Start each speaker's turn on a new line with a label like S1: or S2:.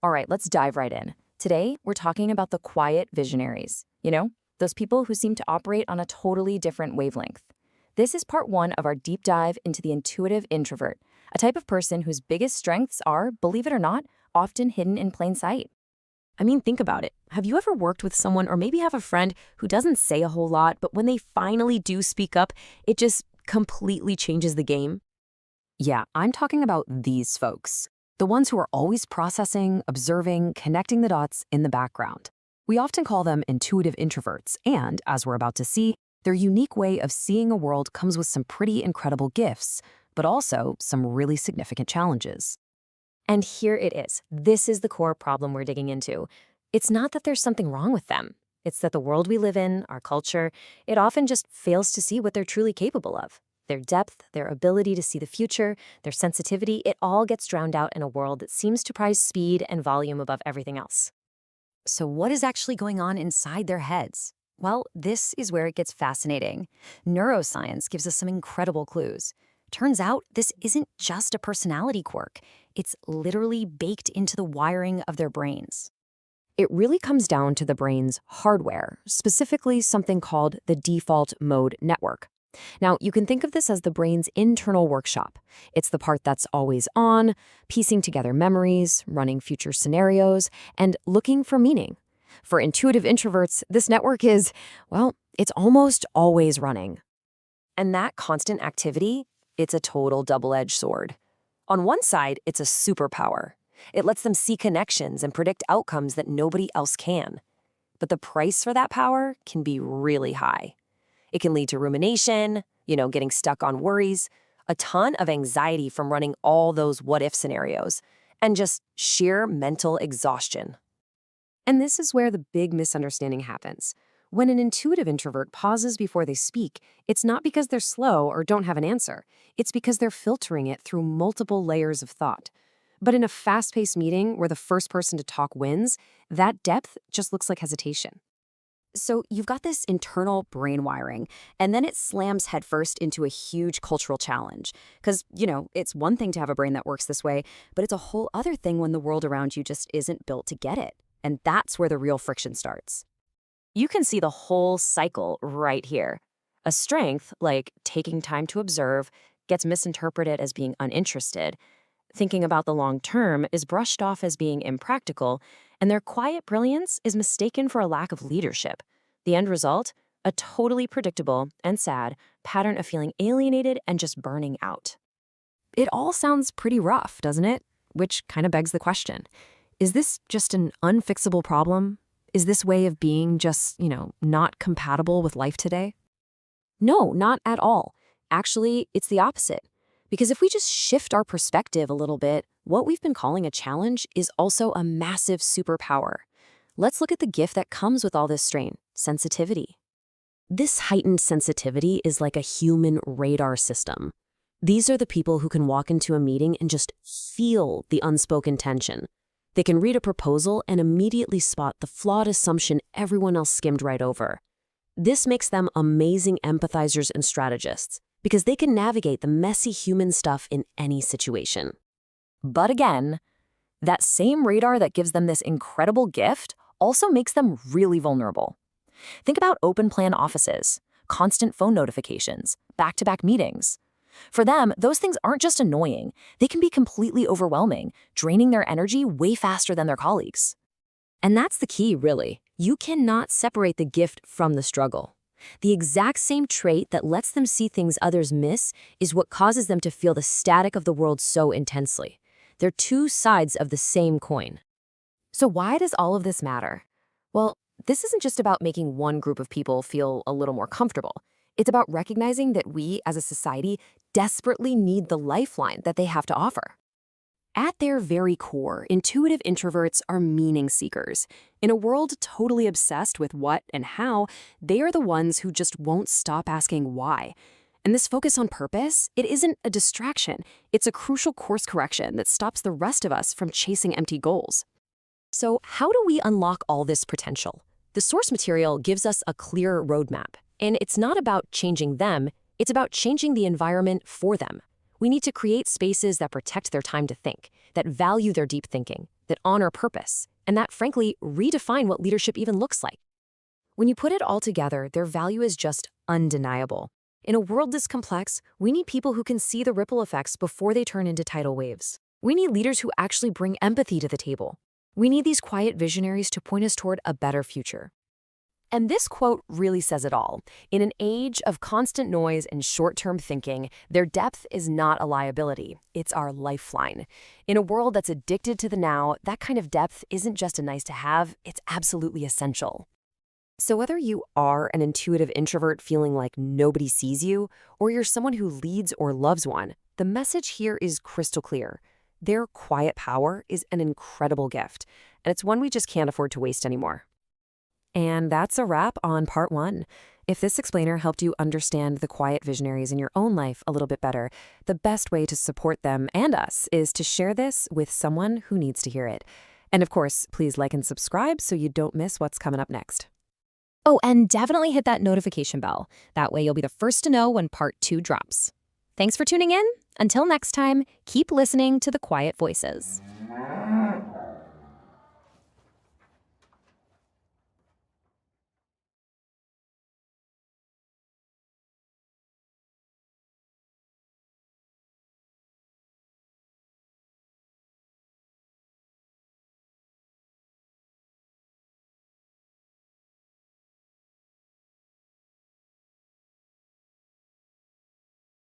S1: All right, let's dive right in. Today, we're talking about the quiet visionaries. Those people who seem to operate on a totally different wavelength. This is part one of our deep dive into the intuitive introvert, a type of person whose biggest strengths are, believe it or not, often hidden in plain sight.
S2: I mean, think about it. Have you ever worked with someone or maybe have a friend who doesn't say a whole lot, but when they finally do speak up, it just completely changes the game?
S1: Yeah, I'm talking about these folks, the ones who are always processing, observing, connecting the dots in the background. We often call them intuitive introverts, and, as we're about to see, their unique way of seeing a world comes with some pretty incredible gifts, but also some really significant challenges.
S2: And here it is. This is the core problem we're digging into. It's not that there's something wrong with them. It's that the world we live in, our culture, it often just fails to see what they're truly capable of. Their depth, their ability to see the future, their sensitivity, it all gets drowned out in a world that seems to prize speed and volume above everything else.
S1: So what is actually going on inside their heads? Well, this is where it gets fascinating. Neuroscience gives us some incredible clues. Turns out this isn't just a personality quirk. It's literally baked into the wiring of their brains. It really comes down to the brain's hardware, specifically something called the default mode network. Now, you can think of this as the brain's internal workshop. It's the part that's always on, piecing together memories, running future scenarios, and looking for meaning. For intuitive introverts, this network is, well, it's almost always running. And that constant activity, it's a total double-edged sword. On one side, it's a superpower. It lets them see connections and predict outcomes that nobody else can. But the price for that power can be really high. It can lead to rumination, getting stuck on worries, a ton of anxiety from running all those what-if scenarios, and just sheer mental exhaustion. And this is where the big misunderstanding happens. When an intuitive introvert pauses before they speak, it's not because they're slow or don't have an answer. It's because they're filtering it through multiple layers of thought. But in a fast-paced meeting where the first person to talk wins, that depth just looks like hesitation. So you've got this internal brain wiring, and then it slams headfirst into a huge cultural challenge. Because, it's one thing to have a brain that works this way, but it's a whole other thing when the world around you just isn't built to get it. And that's where the real friction starts. You can see the whole cycle right here. A strength, like taking time to observe, gets misinterpreted as being uninterested. Thinking about the long term is brushed off as being impractical, and their quiet brilliance is mistaken for a lack of leadership. The end result? A totally predictable and sad pattern of feeling alienated and just burning out. It all sounds pretty rough, doesn't it? Which kind of begs the question. Is this just an unfixable problem? Is this way of being just, not compatible with life today? No, not at all. Actually, it's the opposite. Because if we just shift our perspective a little bit, what we've been calling a challenge is also a massive superpower. Let's look at the gift that comes with all this strain: sensitivity. This heightened sensitivity is like a human radar system. These are the people who can walk into a meeting and just feel the unspoken tension. They can read a proposal and immediately spot the flawed assumption everyone else skimmed right over. This makes them amazing empathizers and strategists, because they can navigate the messy human stuff in any situation. But again, that same radar that gives them this incredible gift also makes them really vulnerable. Think about open-plan offices, constant phone notifications, back-to-back meetings. For them, those things aren't just annoying. They can be completely overwhelming, draining their energy way faster than their colleagues. And that's the key, really. You cannot separate the gift from the struggle. The exact same trait that lets them see things others miss is what causes them to feel the static of the world so intensely. They're two sides of the same coin. So why does all of this matter? Well, this isn't just about making one group of people feel a little more comfortable. It's about recognizing that we, as a society, desperately need the lifeline that they have to offer. At their very core, intuitive introverts are meaning seekers. In a world totally obsessed with what and how, they are the ones who just won't stop asking why. And this focus on purpose, it isn't a distraction. It's a crucial course correction that stops the rest of us from chasing empty goals. So how do we unlock all this potential? The source material gives us a clear roadmap. And it's not about changing them, it's about changing the environment for them. We need to create spaces that protect their time to think, that value their deep thinking,
S2: that honor purpose, and that, frankly, redefine what leadership even looks like. When you put it all together, their value is just undeniable. In a world this complex, we need people who can see the ripple effects before they turn into tidal waves. We need leaders who actually bring empathy to the table. We need these quiet visionaries to point us toward a better future. And this quote really says it all. In an age of constant noise and short-term thinking, their depth is not a liability. It's our lifeline. In a world that's addicted to the now, that kind of depth isn't just a nice to have, it's absolutely essential. So whether you are an intuitive introvert feeling like nobody sees you, or you're someone who leads or loves one, the message here is crystal clear. Their quiet power is an incredible gift, and it's one we just can't afford to waste anymore. And that's a wrap on part 1. If this explainer helped you understand the quiet visionaries in your own life a little bit better, the best way to support them and us is to share this with someone who needs to hear it. And of course, please like and subscribe so you don't miss what's coming up next.
S1: Oh, and definitely hit that notification bell. That way you'll be the first to know when part 2 drops. Thanks for tuning in. Until next time, keep listening to the quiet voices.